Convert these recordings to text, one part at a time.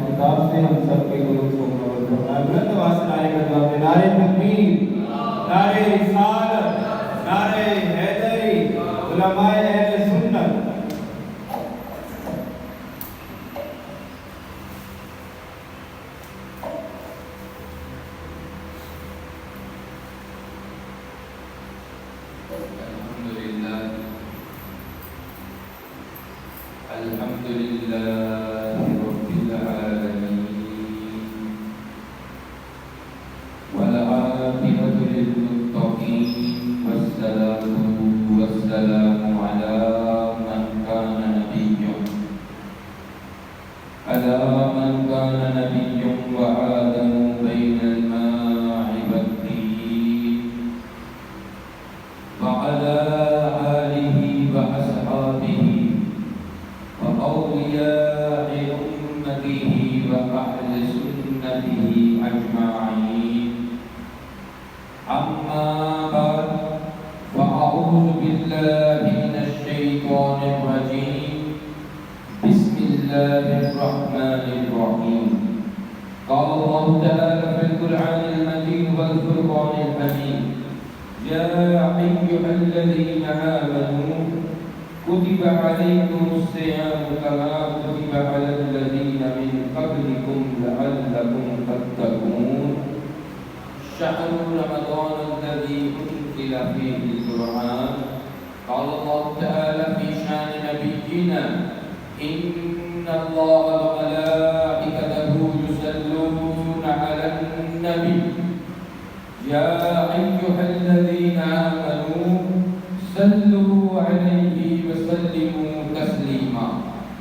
خطاب سے ہم سب کے دروس کو قبول فرمائے۔ بلند آواز سے نعرے کا جواب دیں، نعرے تکبیر، نعرے رسالت، نعرے حیدری، علماء اہل سنت۔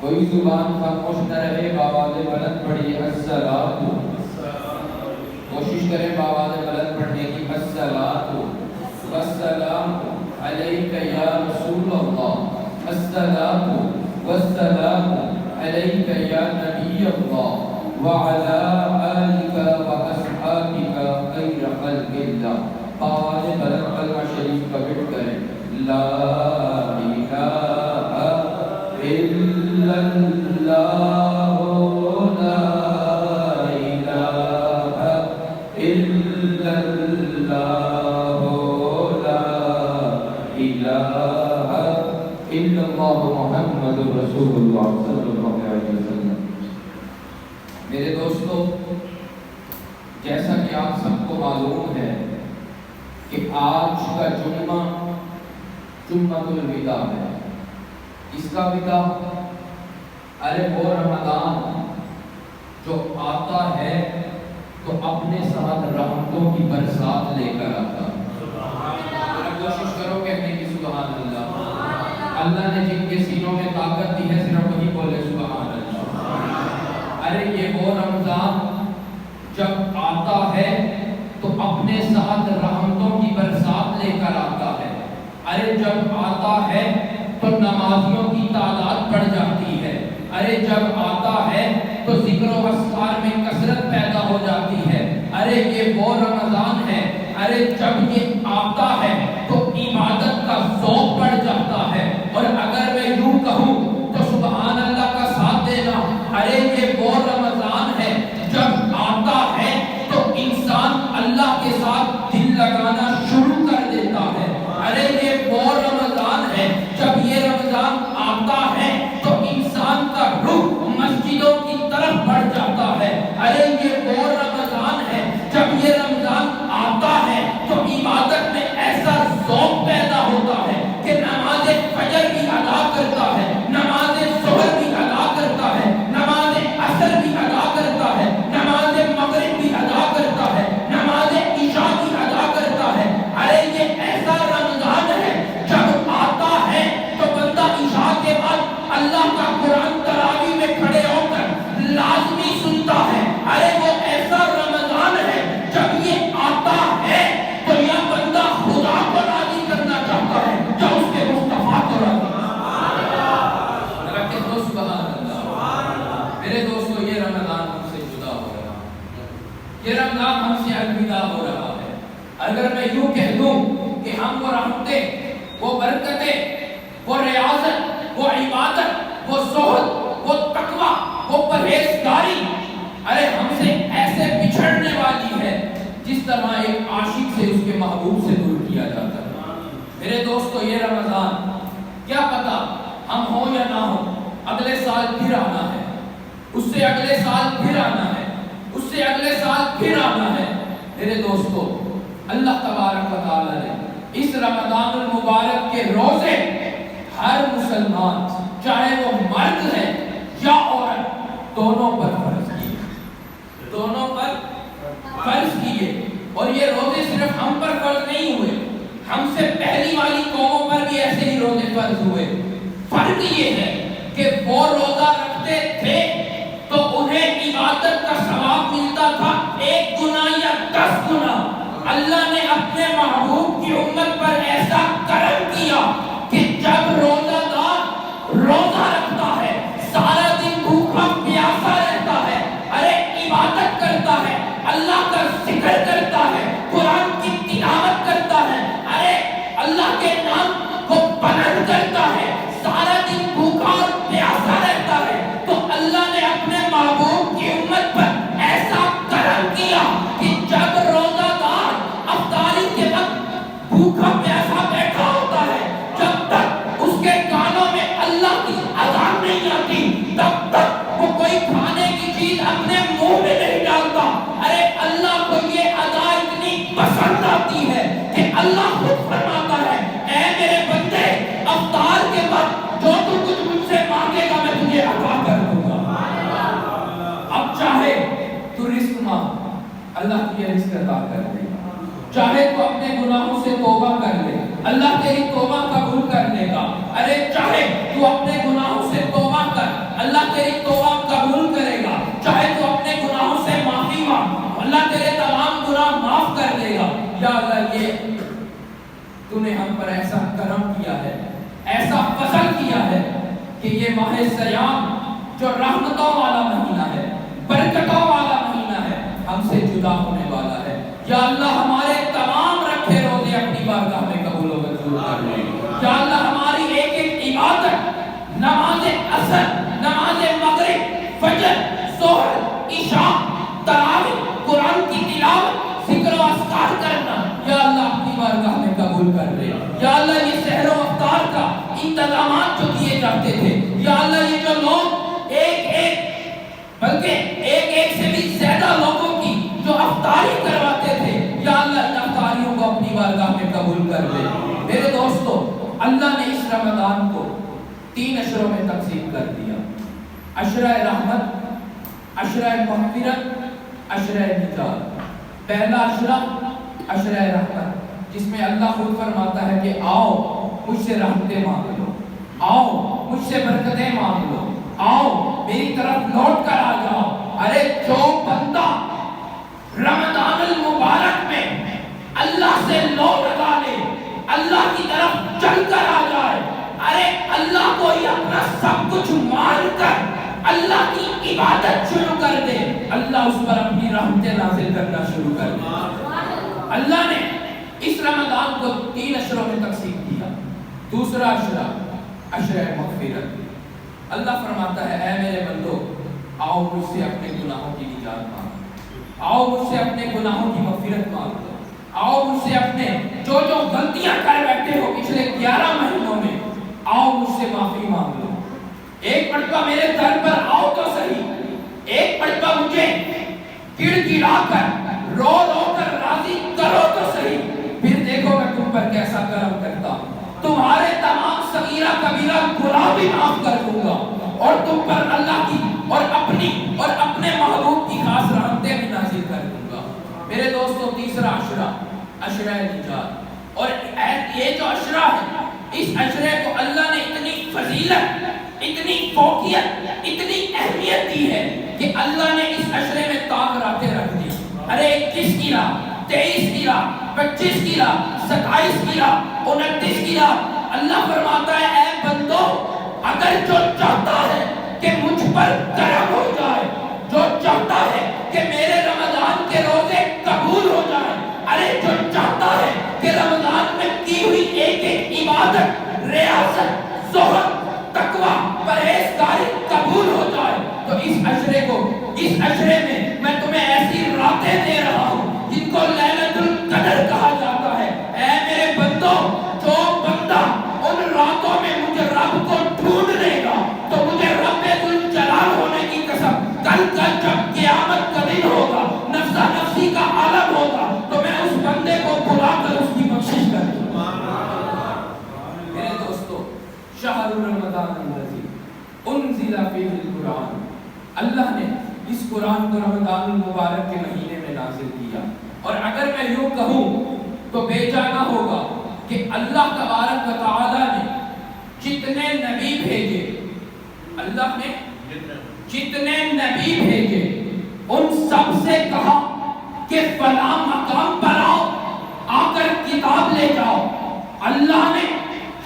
کوئی زبان خاموش نہ رہے، بآواز بلند پڑھیے الصلاۃ، کوشش کریں بآواز بلند پڑھنے کی، الصلاۃ والسلام علیک یا رسول اللہ، الصلاۃ والسلام علیک یا نبی اللہ وعلی آلک واصحابک خیر خلق اللہ۔ بآواز بلند کلمہ شریف کا گٹ کریں، لا الہ الا اللہ لا الہ الا اللہ لا الہ الا اللہ محمد رسول اللہ صلی اللہ علیہ وسلم۔ میرے دوستو، جیسا کہ آپ سب کو معلوم ہے کہ آج کا جمعہ جمعۃ الوداع ہے۔ اس کا وداع ارے وہ رمضان جو آتا ہے تو اپنے ساتھ رحمتوں کی برسات لے کر آتا ہے۔ کوشش کرو کہنے کی سبحان اللہ۔ اللہ نے جن کے سینوں میں طاقت دی ہے صرف وہی بولے سبحان اللہ۔ ارے یہ وہ رمضان جب آتا ہے تو اپنے ساتھ رحمتوں کی برسات لے کر آتا ہے۔ ارے جب آتا ہے تو نمازیوں کی تعداد بڑھ جاتی ہے۔ ارے جب آتا ہے تو ذکر و اذکار میں کثرت پیدا ہو جاتی ہے۔ ارے یہ وہ رمضان ہے، ارے جب یہ آتا ہے تو عبادت کا ذوق بڑھ جاتا ہے۔ اور اگر میں یوں کہوں تو سبحان اللہ کا ساتھ دینا، ارے یہ وہ رمضان ہے جب آتا ہے تو انسان اللہ کے ساتھ دل لگانا شروع کر دیتا ہے۔ ارے یہ وہ رمضان ہے جب یہ رمضان آتا ہے تو انسان کا رخ مسجدوں کی طرف بڑھ جاتا ہے۔ ارے یہ وہ رمضان ہے جب یہ رمضان آتا ہے تو عبادت میں ایسا ذوق پیدا ہوتا ہے کہ نماز فجر بھی ادا کرتا ہے، نماز ظہر بھی ادا کرتا ہے، نماز عصر بھی ادا کرتا ہے، نماز مغرب بھی ادا کرتا ہے، نماز عشاء بھی ادا کرتا ہے۔ ارے یہ ایسا رمضان ہے جب آتا ہے تو بندہ عشاء کے بعد اللہ کا قرآن تراویح میں کھڑے ہو کر لازمی سنتا ہے۔ ارے وہ ایسا رمضان ہے جب یہ آتا ہے تو یہ بندہ خدا کو راضی کرنا چاہتا ہے جو اس کے مصطفیٰ کو راضی کرنا۔ میرے دوستو، یہ رمضان ہم سے جدا ہو رہا ہے، یہ رمضان ہم سے الوداع ہو رہا ہے۔ اگر میں یوں کہہ دوں کہ ہم وہ رحمتیں، وہ برکتیں، وہ ریاضت، وہ عبادت، وہ زہد، وہ تقوی، وہ پرہیزگاری، محبوب سے دور کیا جاتا ہے۔ میرے دوستو یہ رمضان کیا پتا ہم ہو یا نہ ہو، اگلے سال پھر آنا ہے، اس سے اگلے سال پھر آنا ہے، اس سے اگلے سال پھر آنا ہے۔ میرے دوستو اللہ تبارک و تعالی نے اس رمضان المبارک کے روزے ہر مسلمان چاہے وہ مرد ہے یا عورت دونوں پر فرض کیے، دونوں پر فرض کیے۔ اور یہ روزے صرف ہم پر فرض نہیں ہوئے، ہم سے پہلی والی قوموں پر بھی ایسے ہی روزے فرض ہوئے۔ فرق یہ ہے کہ وہ روزہ رکھتے تھے تو انہیں عبادت کا ثواب ملتا تھا 1 گنا یا 10 گنا۔ اللہ نے اپنے محبوب کی امت پر ایسا کرم کیا کہ جب روزہ دار روزہ رکھتا ہے، سارا دن بھوکا پیاسا رہتا ہے، ارے عبادت کرتا ہے، اللہ کا ذکر کرتا ہے، قرآن کی تلاوت کرتا ہے، ارے اللہ کے نام کو بلند کرتا ہے، سارا دن بھوکا اور پیاسا رہتا ہے، تو اللہ نے اپنے محبوب کی امت پر ایسا کرم کیا کہ جب روزہ دار افطاری کے وقت بھوکا پیاسا بیٹھا ہوتا ہے، جب تک اس کے کانوں میں اللہ کی اذان نہیں آتی تب تک وہ کوئی کھانے کی چیز اپنے منہ میں نہیں ڈالتا۔ ارے اللہ کو یہ ادا اتنی پسند آتی ہے کہ اللہ خود فرماتا ہے اے میرے بندے افطار کے وقت جو تو کچھ مجھ سے مانگے گا میں تجھے عطا کر دوں گا۔ اب چاہے تو رزق مانگ، اللہ تجھے رزق عطا کر دے گا، چاہے تو اپنے گناہوں سے توبہ کر لے، اللہ تیری توبہ قبول کر لے گا، ارے چاہے تو اپنے گناہوں سے توبہ کر، اللہ تیری توبہ قبول کرے گا، چاہے تو اپنے گناہوں سے معافی مانگ، اللہ تیرے تمام گناہ معاف کر دے گا۔ یا اللہ یہ تو نے ہم پر ایسا کرم کیا ہے، ایسا فضل کیا ہے کہ یہ ماہ سیام جو رحمتوں والا مہینہ ہے، برکتوں والا مہینہ ہے، ہم سے جدا ہونے والا ہے۔ یا اللہ ہمارے تمام رکھے روزے اپنی بارگاہ میں قبول و منظور کر لے۔ یا اللہ ہماری ایک ایک عبادت، نماز عصر، نماز مغرب، فجر، ظہر، عشاء، تراویح، قرآن کی تلاوت، ذکر و اذکار کرنا، یا اللہ اپنی بارگاہ میں قبول کر لے۔ یا اللہ یہ سحر و افطار کا انتظامات جو کیے جاتے تھے، یا اللہ یہ جو لوگ بلکہ ایک سے بھی زیادہ لوگوں کی جو افطاری کرواتے تھے، یا اللہ ان افطاریوں کو اپنی بارگاہ میں قبول کر لے۔ میرے دوستو اللہ نے اس رمضان کو 3 عشروں میں تقسیم کر دیا، عشرہ رحمت، عشرہ مغفرت، عشرہ نجات۔ پہلا عشرہ عشرہ رحمت، جس میں اللہ خود فرماتا ہے کہ آؤ مجھ سے رحمتیں مانگ لو، آؤ مجھ سے برکتیں مانگ لو، آؤ میری طرف لوٹ کر آ جاؤ۔ ارے جو بندہ رمضان المبارک میں اللہ سے لو لگا لے، اللہ کی طرف چل کر آ جائے، ارے اللہ کو ہی اپنا سب کچھ مان کر اللہ کی عبادت شروع کر دے، اللہ اس پر اپنی رحمتیں نازل کرنا شروع کر دے۔ اللہ نے اس رمضان کو 3 عشروں میں تقسیم کیا۔ دوسرا عشرہ عشرہ مغفرت، اللہ فرماتا ہے اے میرے بندو آؤ مجھ سے اپنے گناہوں کی نجات مانگو، آؤ مجھ سے اپنے گناہوں کی مغفرت مانگ لو، آؤ مجھ سے اپنے جو غلطیاں کر بیٹھے ہو پچھلے 11 مہینوں میں، آؤ مجھ سے معافی مانگ لو، ایک مرتبہ میرے در پر آؤ تو صحیح، ایک مرتبہ مجھے گڑ گڑا کر رو رو کر راضی کرو تو صحیح، پھر دیکھو میں تم پر کیسا کرم کرتا ہوں، تمہارے تمام صغیرہ کبیرہ گناہ بھی معاف کر دوں گا، اور تم پر اللہ کی اور اپنے محبوب کی خاص رحمتیں بھی نازل کر دوں گا۔ میرے دوستو تیسرا عشرہ عشرہ نجات، اور یہ جو عشرہ ہے اس عشرے کو اللہ نے اتنی فضیلت، اتنی فوقیت، اتنی اہمیت دی ہے کہ اللہ نے اس عشرے میں طاق راتیں رکھ دی۔ ارے 21 کی رات، 23 کی رات، 25 کی رات، 27 کی رات، 29 کی رات، اللہ فرماتا ہے اے بندو اگر جو چاہتا ہے کہ مجھ پر کرم ہو جائے، جو چاہتا ہے کہ میرے رمضان کے روزے قبول ہو جائے، ارے جو چاہتا ہے کہ رمضان میں کی ہوئی ایک ایک عبادت، ریاضت، زہد، تقوی، پرہیزگاری قبول ہو جائے، تو اس عشرے میں میں تمہیں ایسی راتیں دے رہا ہوں جن کو لیلۃ القدر کہا جاتا ہے۔ فیہ القرآن، اللہ نے اس قرآن کو رمضان المبارک کے مہینے میں نازل کیا. اور اگر میں یوں کہوں تو بے جانا ہوگا کہ اللہ تبارک و تعالی نے جتنے نبی بھیجے، اللہ نے جتنے نبی بھیجے ان سب سے کہا کہ فلاں مقام پر آؤ، آ کر کتاب لے جاؤ. اللہ نے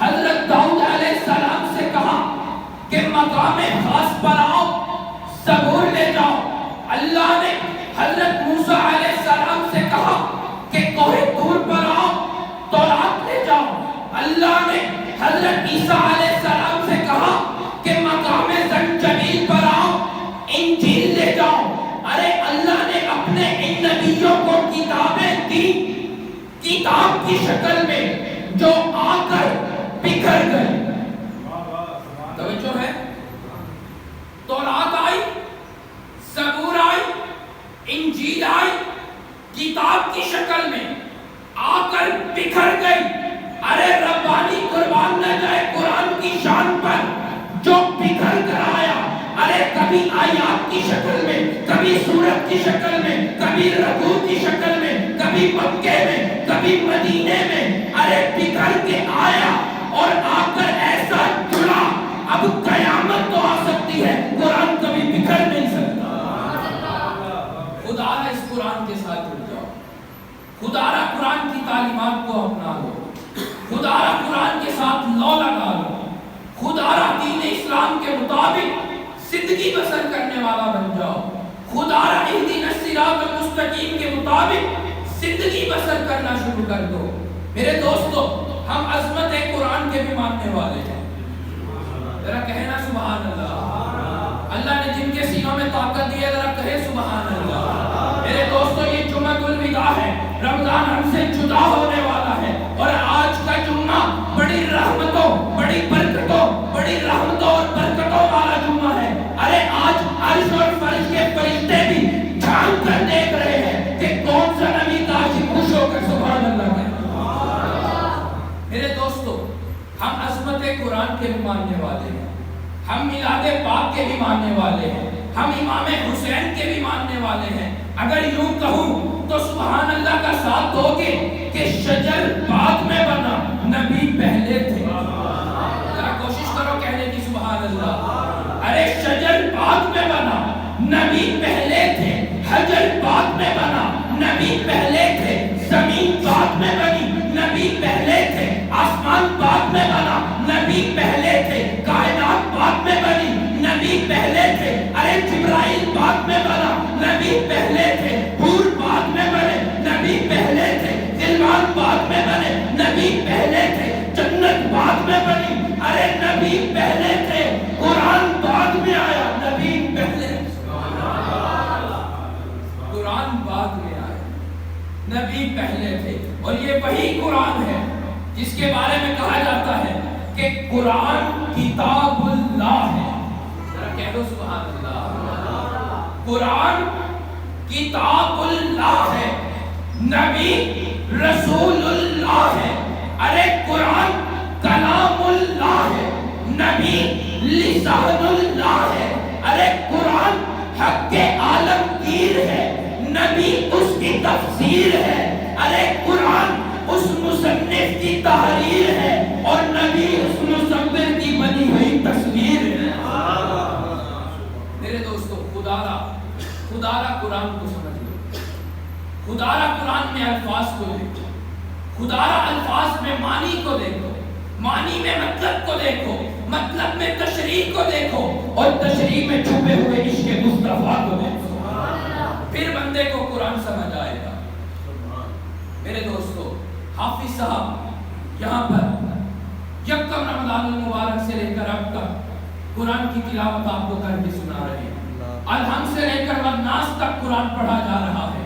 حضرت داؤد علیہ السلام سے کہا کہ مقام خاص پر آؤ، زبور لے جاؤ. اللہ نے حضرت موسیٰ علیہ السلام سے کہا کہ کوہ طور پر آؤ، تورات لے جاؤ. اللہ نے حضرت عیسیٰ علیہ السلام سے کہا کہ مقام زنجبیل پر آؤ، انجیل لے جاؤ. ارے اللہ نے اپنے ان نبیوں کو کتابیں دی کتاب کی شکل میں جو آ کر بکھر گئی. توجہ ہے؟ تورات آئی، زبور آئی، انجیل آئی، کتاب کی شکل میں آ کر بکھر گئی. ارے ربانی قربان نہ جائے قرآن کی شان پر جو بکھر کر آیا. ارے کبھی آیات کی شکل میں، کبھی سورت کی شکل میں، کبھی رکوع کی شکل میں، کبھی مکے میں، کبھی مدینے میں. ارے بکھر کے آیا اور آ کر ایسا جڑا. اب قیامت تو آ سکتی ہے، قرآن کبھی بکھر نہیں سکتا. خدا اس قرآن کے ساتھ جڑ جاؤ، خدا را قرآن کی تعلیمات کو اپنا لو، خدا را قرآن کے ساتھ لو لگا لو، خدا را دین اسلام کے مطابق زندگی بسر کرنے والا بن جاؤ، خدا را اہدنا الصراط المستقیم کے مطابق زندگی بسر کرنا شروع کر دو. میرے دوستو، ہم عظمت قرآن کے بھی ماننے والے ہیں. ذرا کہنا سبحان اللہ. اللہ نے جن کے سینوں میں طاقت دی ہے ذرا کہے سبحان اللہ. میرے دوستو، یہ جمعہ الوداع ہے، رمضان ہم سے جدا ہونے والا ہے. اور آج کا جمعہ بڑی رحمتوں، بڑی برکتوں، بڑی رحمتوں اور برکتوں والا جمعہ ہے. ارے آج عرش اور فرش کے فرشتے بھی جھانک کر دیکھ رہے ہیں کہ کون سا نبی کاشی خوش ہو کر سبحان اللہ کہے. میرے دوستو، ہم عظمت قرآن کے بھی ماننے والے ہیں، ہم میلاد پاک کے بھی ماننے والے ہیں، ہم امام حسین کے بھی ماننے والے ہیں. اگر یوں کہوں تو سبحان اللہ کا ساتھ دو گے کہ شجر بعد میں بنا، نبی پہلے تھے. ذرا کوشش کرو کہنے کی سبحان اللہ. ارے شجر بعد میں بنا، نبی پہلے تھے. حجر بعد میں بنا، نبی پہلے تھے. زمین بعد میں بنی، نبی پہلے تھے. آسمان بعد میں بنا، نبی پہلے تھے. کائنات بعد میں بنی، نبی پہلے تھے. ارے جبرائیل بعد میں بنا، نبی پہلے تھے. حور بعد میں بنے، نبی پہلے تھے. غلمان بعد میں بنے، نبی پہلے تھے. جنت بعد میں بنی، ارے نبی پہلے تھے. قرآن بعد میں آیا، نبی پہلے. قرآن بعد میں آیا، نبی پہلے تھے. اور یہ وہی قرآن ہے جس کے بارے میں کہا جاتا ہے کہ قرآن کتاب اللہ ہے. کہہ دو سبحان اللہ. قرآن کتاب اللہ ہے، نبی رسول اللہ ہے. ارے قرآن کلام اللہ ہے، نبی لسان اللہ ہے. ارے قرآن حق عالمگیر ہے، نبی اس کی تفسیر ہے. ارے قرآن اس مصنف کی تحریر ہے اور نبی اس مصور کی بنی ہوئی تصویر ہے. میرے دوستو، خدا را قرآن کو سمجھ لو، خدا را قرآن میں الفاظ کو دیکھو، خدا را الفاظ میں معنی کو دیکھو، معنی میں مطلب کو دیکھو، مطلب میں تشریح کو دیکھو اور تشریح میں چھپے ہوئے عشق مصطفیٰ کو دیکھو. پھر بندے کو قرآن سمجھ آئے گا. میرے دوستو، حافظ صاحب یہاں پر یکم رمضان المبارک سے لے کر اب تک قرآن کی تلاوت آپ کو کر کے سنا رہے ہیں. الحمد سے لے کر والناس تک قرآن پڑھا جا رہا ہے.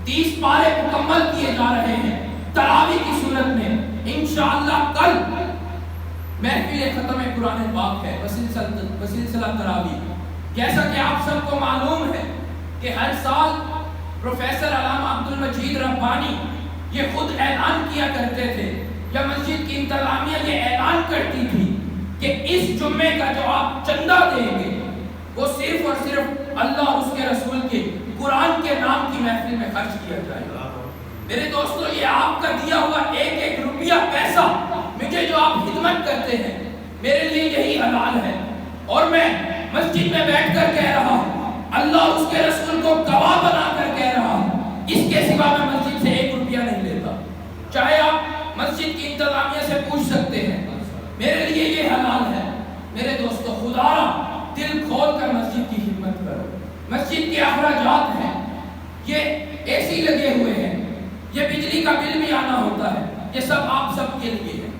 30 پارے مکمل کیے جا رہے ہیں تراویح کی صورت میں. انشاءاللہ کل محفل ختم قرآن پاک ہے بسلسلہ تراویح. جیسا کہ آپ سب کو معلوم ہے کہ ہر سال پروفیسر علامہ عبد المجید ربانی یہ خود اعلان کیا کرتے تھے، یا مسجد کی انتظامیہ یہ اعلان کرتی تھی کہ اس جمعے کا جو آپ چندہ دیں گے محفل میں خرچ کیا جائے. میرے دوستو یہ آپ کا دیا ہوا ایک ایک روپیہ پیسہ مجھے جو آپ خدمت کرتے ہیں میرے لیے یہی حلال ہے. اور میں مسجد میں بیٹھ کر کہہ رہا ہوں, اللہ اور اس کے رسول کو گواہ بنا کر کہہ رہا ہوں, اس کے سوا میں مسجد سے 1 روپیہ نہیں لیتا. چاہے آپ مسجد کی انتظامیہ سے پوچھ سکتے ہیں, میرے لیے یہ حلال ہے. میرے دوستو خدا را دل کھول کر مسجد کی خدمت کرو. مسجد کے اخراجات ہیں, یہ اے سی لگے ہوئے ہیں, یہ بجلی کا بل بھی آنا ہوتا ہے, یہ سب آپ سب کے لیے ہے,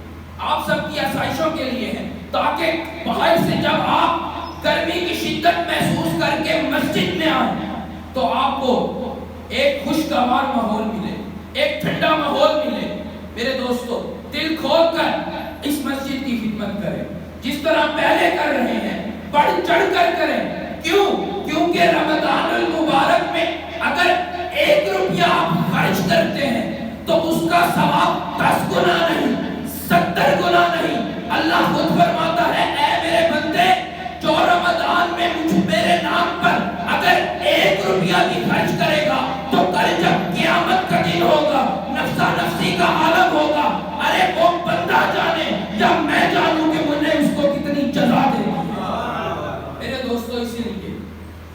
آپ سب کی آسائشوں کے لیے ہے, تاکہ باہر سے جب آپ گرمی کی شدت محسوس کر کے مسجد میں آئیں تو آپ کو ایک خوشگوار ماحول ملے, ایک ٹھنڈا ماحول ملے. میرے دوستو دل کھول کر اس مسجد کی خدمت کریں, جس طرح پہلے کر رہے ہیں بڑھ چڑھ کر کریں. کیوں؟ کیونکہ رمضان المبارک میں اگر 1 روپیہ آپ خرچ کرتے ہیں تو اس کا ثواب 10 گنا نہیں 70 گنا نہیں. اللہ خود فرماتا ہے, اے میرے بندے جو رمضان میں میرے نام پر اگر 1 روپیہ بھی خرچ کرے گا تو کل جب قیامت کا دن ہوگا, نفسا نفسی کا عالم ہوگا, ارے وہ بندہ جانے یا میں جانوں کہ مجھے اس کو کتنی جزا دے. میرے دوستو اسی لیے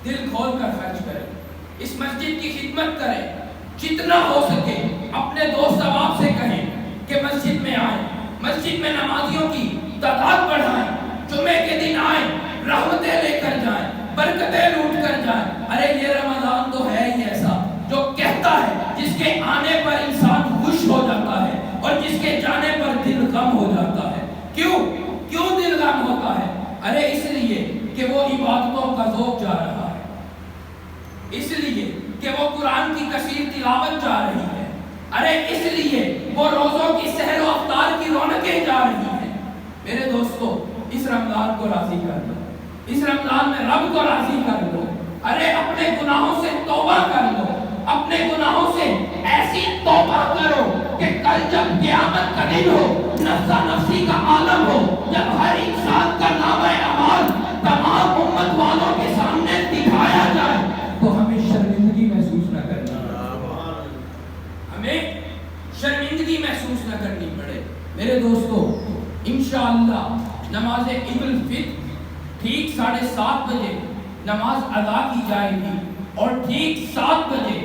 دل کھول کر خرچ کریں, اس مسجد کی خدمت کریں, جتنا ہو سکے اپنے دوست احباب سے کہیں کہ مسجد میں آئیں, مسجد میں نمازیوں کی تعداد بڑھائیں, جمعے کے دن آئیں, رحمتیں لے کر جائیں, برکتیں لوٹ کر جائیں. ارے یہ رمضان تو ہے ہی ایسا جو کہتا ہے جس کے آنے پر انسان خوش ہو جاتا ہے اور جس کے جانے پر دل غم ہو جاتا ہے. کیوں دل غم ہوتا ہے؟ ارے اس لیے کہ وہ عبادتوں کا ذوق جا رہا ہے, اس لیے کہ وہ قرآن کی کثیر تلاوت جا رہی ہے, ارے اس لیے وہ روزوں کی سحر و افطار کی رونقیں جا رہی ہیں. میرے دوستو اس رمضان کو راضی کر دو, اس رمضان میں رب کو راضی کر دو. ارے اپنے گناہوں سے توبہ کر لو, اپنے گناہوں سے ایسی توبہ کرو کہ کل جب قیامت کا دن ہو, نفسا نفسی کا عالم ہو, جب ہر انسان کا نامہ اعمال تمام امت والوں کے سامنے دکھایا جائے تو ہمیں شرمندگی محسوس نہ کرنی, ہمیں شرمندگی محسوس نہ کرنی پڑے. میرے دوستو انشاءاللہ نماز عید الفطر ٹھیک 7:30 بجے نماز ادا کی جائے گی اور ٹھیک 7 بجے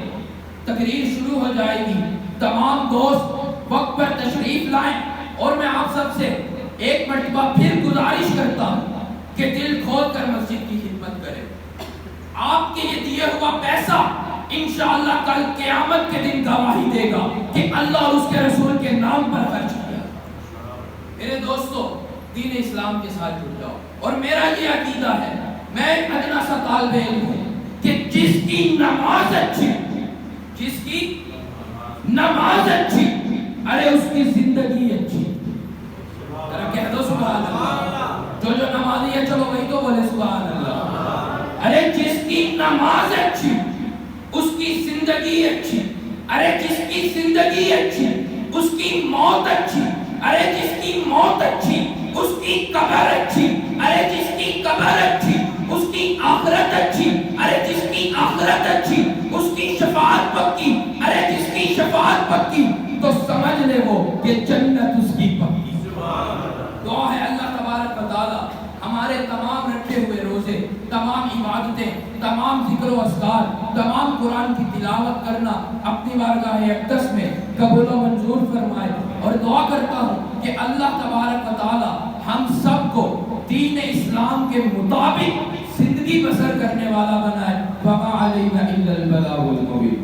تقریر شروع ہو جائے گی. تمام دوست وقت پر تشریف لائیں, اور میں آپ سب سے ایک مرتبہ پھر گزارش کرتا ہوں کہ دل کھول کر مسجد کی خدمت کریں. آپ کے یہ دیے ہوا پیسہ انشاءاللہ کل قیامت کے دن گواہی دے گا کہ اللہ اور اس کے رسول کے نام پر خرچ کیا. میرے دوستو دین اسلام کے ساتھ جڑ جاؤ, اور میرا یہ عقیدہ ہے, میں ادنا سا طالب علم ہوں, کہ جس کی نماز اچھی, جس کی نماز اچھی, ارے اس کی زندگی اچھی. ذرا کہہ دو سبحان اللہ. جو نمازی ہے چلو وہی تو بولے سبحان اللہ. ارے جس کی نماز اچھی اس کی زندگی اچھی, ارے جس کی زندگی اچھی اس کی موت اچھی, ارے جس کی موت اچھی اس کی قبر اچھی, ارے جس کی قبر اچھی اس کی آخرت اچھی, ارے جس کی آخرت اچھی اس کی شفاعت پکی, ارے جس کی شفاعت پکی تو سمجھ لے وہ کہ جنت اس کی پکی. دعا ہے اللہ تبارک و تعالی ہمارے تمام رکھے ہوئے روزے, تمام عبادتیں, تمام ذکر و اذکار, تمام قرآن کی تلاوت کرنا اپنی بارگاہ اقدس میں قبول و منظور فرمائے. اور دعا کرتا ہوں کہ اللہ تبارک و تعالی ہم سب کو دین اسلام کے مطابق زندگی بسر کرنے والا بنائے. وما علینا الا البلاغ المبین.